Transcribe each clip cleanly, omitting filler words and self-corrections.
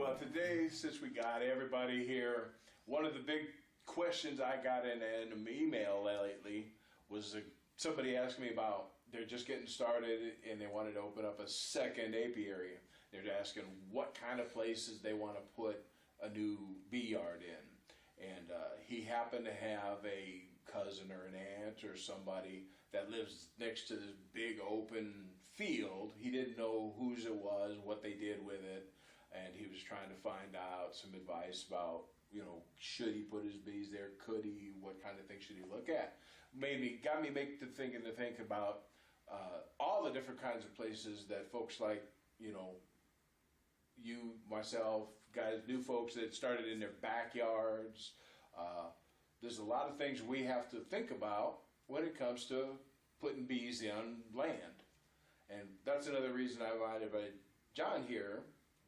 Well, today, since we got everybody here, one of the big questions I got in an email lately was somebody asked me about, they're just getting started and they wanted to open up a second apiary. They're asking what kind of places they want to put a new bee yard in. And he happened to have a cousin or an aunt or somebody that lives next to this big open field. He didn't know whose it was, what they did with it, and he was trying to find out some advice about, you know, should he put his bees there, could he, what kind of things should he look at. Got me to think about all the different kinds of places that folks like, you know, you, myself, guys, new folks that started in their backyards. There's a lot of things we have to think about when it comes to putting bees on land. And that's another reason I invited John here,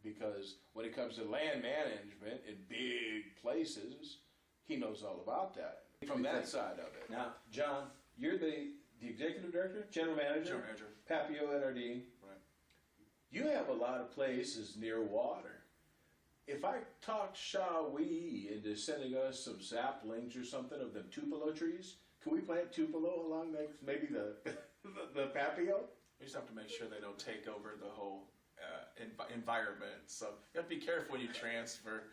because when it comes to land management in big places, he knows all about that from that side of it. Now, John, you're the executive director, general manager, Papio NRD. Right. You have a lot of places near water. If I talk Shawi into sending us some saplings or something of the Tupelo trees, can we plant Tupelo along maybe the the Papio? We just have to make sure they don't take over the whole environment. So you have to be careful when you transfer.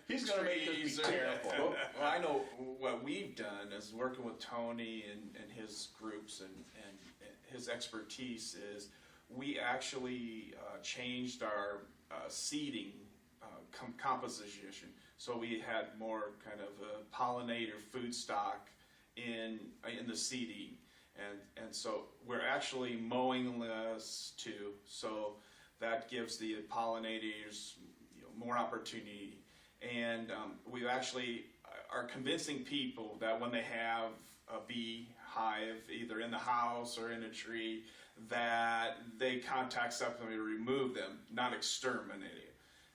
He's going to make us be careful. Well, I know what we've done is working with Tony and his groups and his expertise is we actually changed our seeding composition. So we had more kind of a pollinator food stock in the seeding. And so we're actually mowing less too, so that gives the pollinators, you know, more opportunity. And we actually are convincing people that when they have a bee hive, either in the house or in a tree, that they contact somebody to remove them, not exterminate it.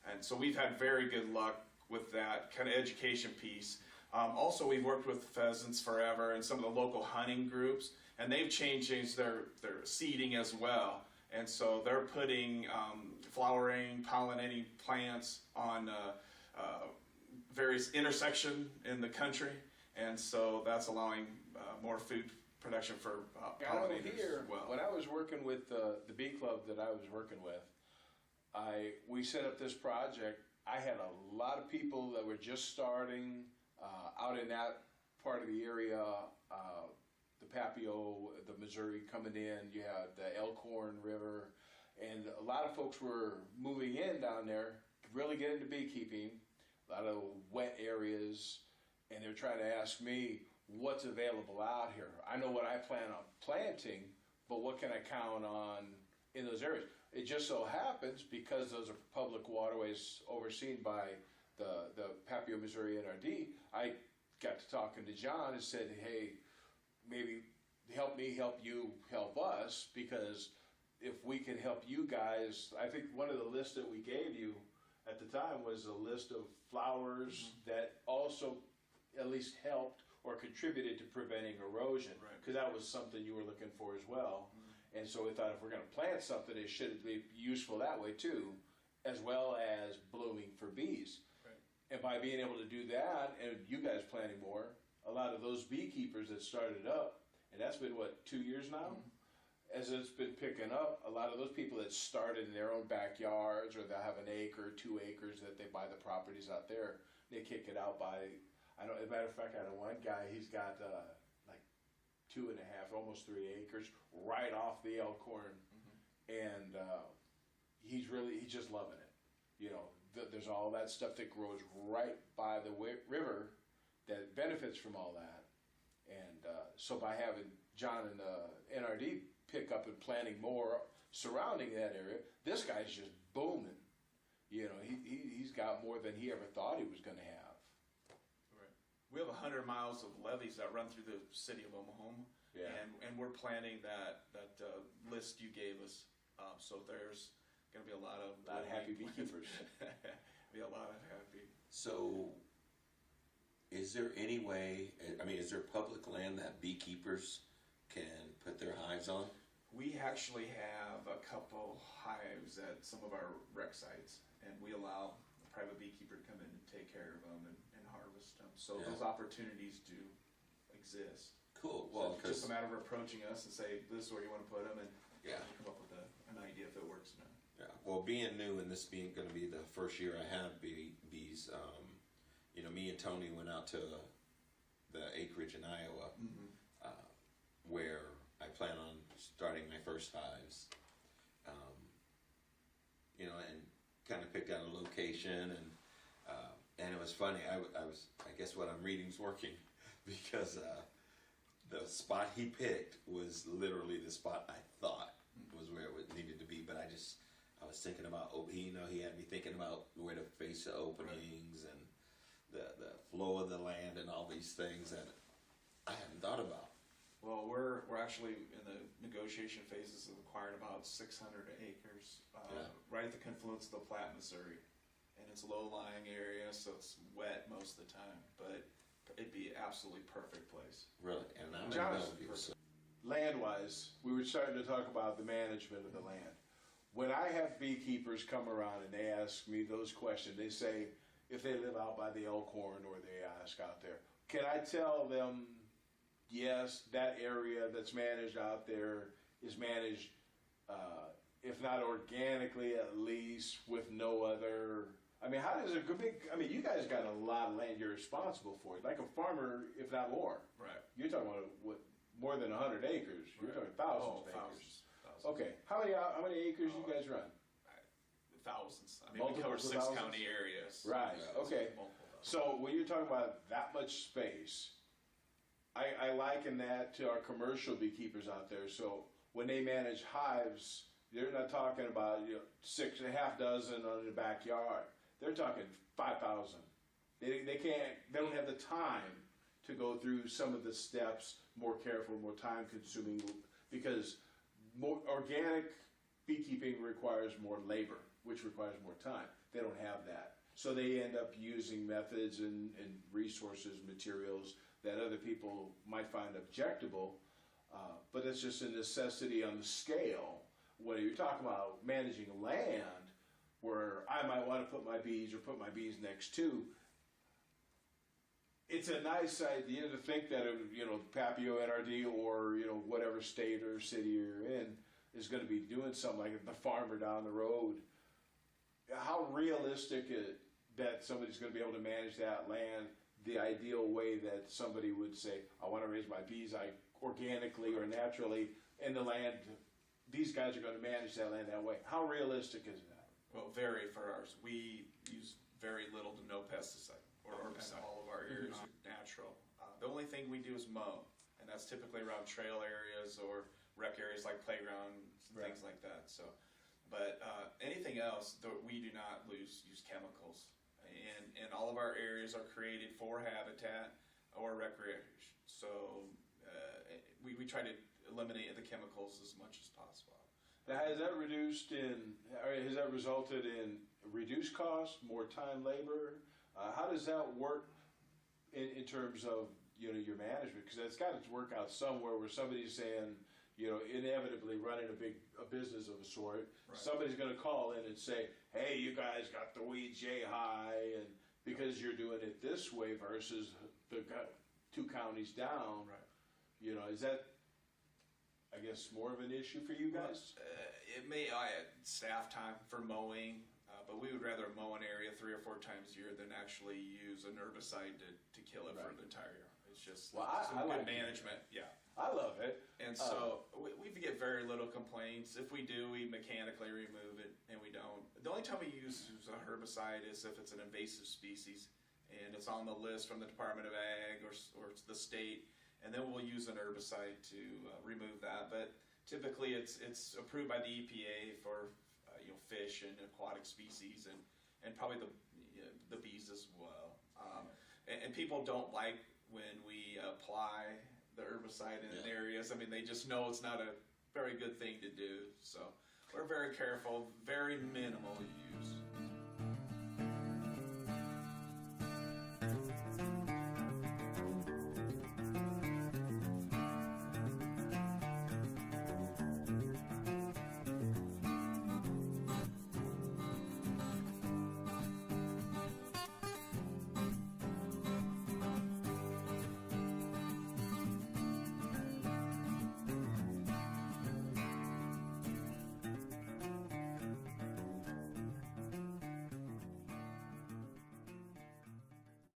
And so we've had very good luck with that kind of education piece. Also, we've worked with Pheasants Forever and some of the local hunting groups, and they've changed their seeding as well. And so they're putting flowering, pollinating plants on various intersections in the country, and so that's allowing more food production for pollinators as well. When I was working with the bee club that I was working with, we set up this project. I had a lot of people that were just starting out in that part of the area, the Papio, the Missouri coming in. You had the Elkhorn River, and a lot of folks were moving in down there, really get into beekeeping, a lot of wet areas, and they're trying to ask me what's available out here. I know what I plan on planting, but what can I count on in those areas? It just so happens, because those are public waterways overseen by the Papio-Missouri NRD, I got to talking to John and said, hey, maybe help me, help you, help us, because if we can help you guys, I think one of the lists that we gave you at the time was a list of flowers that also at least helped or contributed to preventing erosion, because that was something you were looking for as well. And so we thought if we're going to plant something, it should be useful that way too, as well as blooming for bees. Right. And by being able to do that, and you guys planting more, a lot of those beekeepers that started up, and that's been, what, 2 years now? As it's been picking up, a lot of those people that started in their own backyards, or they'll have an acre, 2 acres that they buy the properties out there, they kick it out by, as a matter of fact, I know one guy, he's got like 2.5, almost 3 acres right off the Elkhorn, and he's just loving it. You know, there's all that stuff that grows right by the river that benefits from all that, and so by having John and the NRD pick up and planting more surrounding that area, this guy's just booming. You know, he's got more than he ever thought he was going to have. Right. We have 100 miles of levees that run through the city of Oklahoma, and we're planning that list you gave us. So there's going to be a lot of happy beekeepers. Be a lot of happy. So, is there any way? I mean, is there public land that beekeepers can put their hives on? We actually have a couple hives at some of our rec sites, and we allow private beekeeper to come in and take care of them and harvest them. So Yeah. those opportunities do exist. Cool. So Well, it's just a because matter of approaching us and say, this is where you want to put them, and yeah. come up with an idea if it works or not. Yeah, well, being new and this being going to be the first year I have bees, you know, me and Tony went out to the acreage in Iowa, where I plan on starting my first hives. You know, and kind of picked out a location, and it was funny. I guess what I'm reading's working, because the spot he picked was literally the spot I thought was where it needed to be, but I was thinking about, he had me thinking about where to face the openings and the flow of the land and all these things that I hadn't thought about. Well, we're actually in the negotiation phases of acquiring about 600 acres, right at the confluence of the Platte-Missouri. And it's a low-lying area, so it's wet most of the time, but it'd be an absolutely perfect place. Really, and I'm in John's Bellevue, so Land-wise, we were starting to talk about the management of the land. When I have beekeepers come around and they ask me those questions, they say if they live out by the Elkhorn, or they ask out there, can I tell them, yes, that area that's managed out there is managed, if not organically, at least with no other. I mean, how does a big? I mean, you guys got a lot of land you're responsible for, like a farmer, if not more. Right. You're talking about what, more than 100 acres. You're talking thousands of acres. Okay, how many acres you guys run? Thousands. I mean, we cover Multiples of 6 thousands? county areas. Right. Okay. Multiple thousands. So when you're talking about that much space, I liken that to our commercial beekeepers out there. So when they manage hives, they're not talking about 6 and a half dozen on the backyard. They're talking 5,000. They can't. They don't have the time to go through some of the steps, more careful, more time consuming, because more organic beekeeping requires more labor, which requires more time. They don't have that. So they end up using methods and resources, materials that other people might find objectable, but it's just a necessity on the scale. When you're talking about managing land, where I might want to put my bees or put my bees next to, it's a nice idea to think that Papio NRD, or whatever state or city you're in, is going to be doing something like the farmer down the road. How realistic is that somebody's going to be able to manage that land the ideal way that somebody would say, I want to raise my bees organically or naturally in the land. These guys are going to manage that land that way. How realistic is that? Well, very for ours. We use very little to no pesticide, or herbicide. All of our areas are natural. The only thing we do is mow, and that's typically around trail areas or rec areas like playgrounds and things like that. So, but anything else, we do not use chemicals, and all of our areas are created for habitat or recreation. So we try to eliminate the chemicals as much as possible. Now, has that resulted in reduced costs, more time, labor? How does that work in terms of your management? Because it's got to work out somewhere where somebody's saying, inevitably running a business of a sort. Right. Somebody's going to call in and say, "Hey, you guys got the weeds yay high, and because you're doing it this way versus the 2 counties down." Right. Is that, I guess, more of an issue for you guys? It may add staff time for mowing, but we would rather mow an area 3 or 4 times a year than actually use an herbicide to kill it for the entire year. It's just I good like management. Yeah, I love it. And so we get very little complaints. If we do, we mechanically remove it, and we don't. The only time we use a herbicide is if it's an invasive species, and it's on the list from the Department of Ag or the state. And then we'll use an herbicide to remove that. But typically, it's approved by the EPA for fish and aquatic species, and probably the bees as well. And people don't like when we apply the herbicide in areas. I mean, they just know it's not a very good thing to do. So we're very careful, very minimal use.